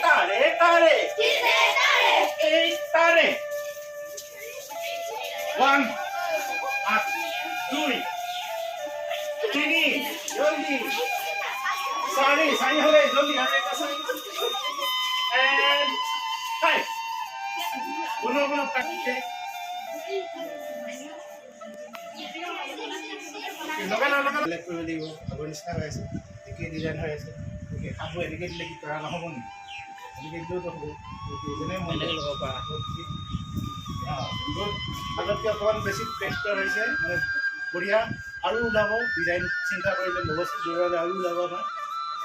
तारे तारे एक तारे वन दुई तिनी जल्दी सारी सारी हो गई जल्दी हमें कसम एंड फाइव बोलो काटते लगा लेफ्ट कर দিব আগৰ নিচিনা হৈ আছে একে ডিজাইন হৈ আছে ওকে খাবো এনেকে দিলে কি কৰা নহব নি এনেকে দিলেও তো হ'ব যেনে মনে লগাব পাৰা আগতকে অকণমান বেছি টেক্সচাৰ হৈছে মানে বঢ়িয়া আৰু ওলাব ডিজাইন চিন্তা কৰিলে বহুত দূৰলৈ আৰু ওলাব না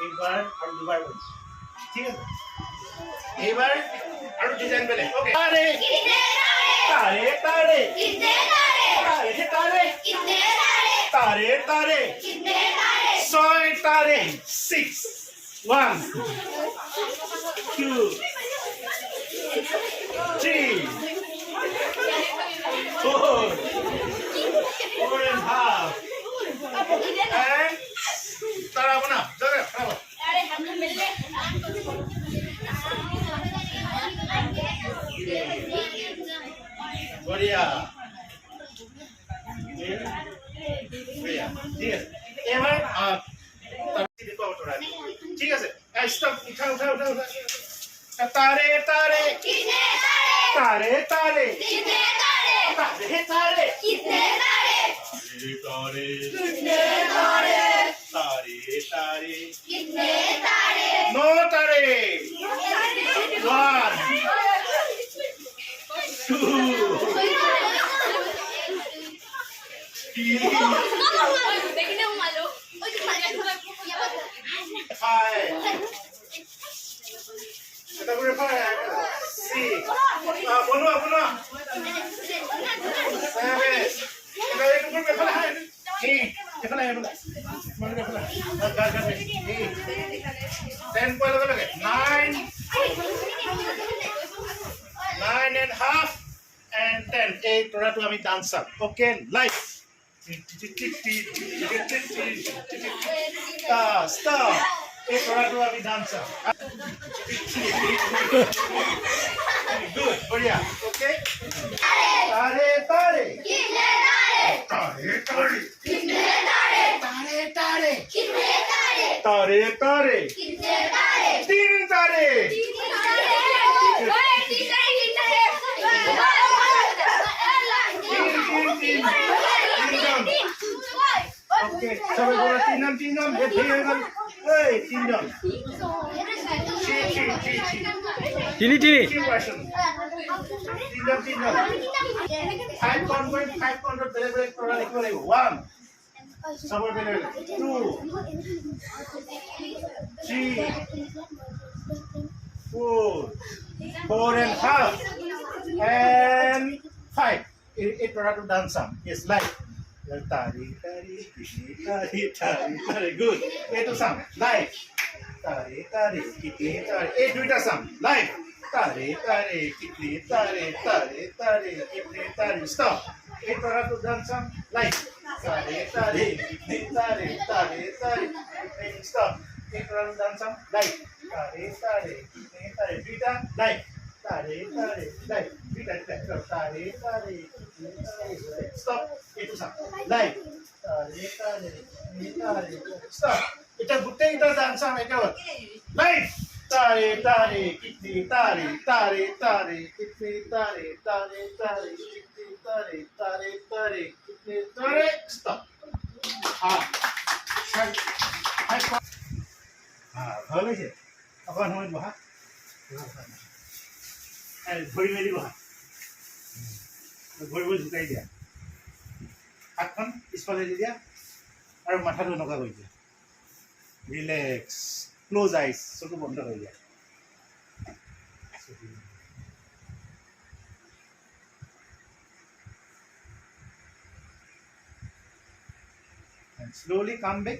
এইবাৰ আৰু দুবাৰ ঠিক আছে এইবাৰ আৰু ডিজাইন বেলেগ ওকে তাৰে তাৰে তাৰে तारे तारे तारे सोए तारे 6 1 2 3 4 and half and तारा बना जगह bravo अरे हम मिल ले बढ़िया এবার দেখো ওটা ঠিক আছে স্টপ উঠা উঠা উঠা উঠা তারে তারে কিতনে তারে তারে কিতনে তারে তারে তারে কিতনে তারে তারে কিতনে তারে तारे तारे कितने तारे नो तारे 1 2 देखने मालो এটা করে পায় সি বলো বলো এটা একটু করে ফেলা হয় ঠিক ফেলা হয় মানে ফেলা গাল গাল 10 পয়লা লাগে 9 and half and 10 এই তোরাটো আমি dance up okay live stop এই তোরাটো আমি ডান্স আপ good बढ़िया ओके तारे तारे कितने तारे तारे कितने तारे तारे तारे कितने तारे तारे तारे कितने तारे 3 तारे ओके सब बोला तीन नाम ये भेगा ए तीन नाम Tini. तीन नाम 500 बेले तोरा लिखो লাগিব 1 सब बेले 2 3 4 and half and 5 it try to dance some yes like tari good itu sam like tari kitne tari duita sam like tari kitne tari kitne tari stop it try to dance some like tari kitne tari stop it try to dance some like tari kitne tari duita like tari like duita tari stop itu sam like tari stop এটা গুটে এটা dance আম এটা live तारे कितने तारे कितने तारे कितने तारे स्टॉप हाँ ভালো লাগছে অকণ সময় বহা ভৰি মেলি বহা ভৰিবোৰ ঝুকাই দিয়া হাতখন পিছফালে দি দিয়া আৰু মাথাটো এনেকুৱা কৰি দিয়া ৰিলেক্স ক্লোজ আইজ চকু বন্ধ কৰি দিয়া and slowly come back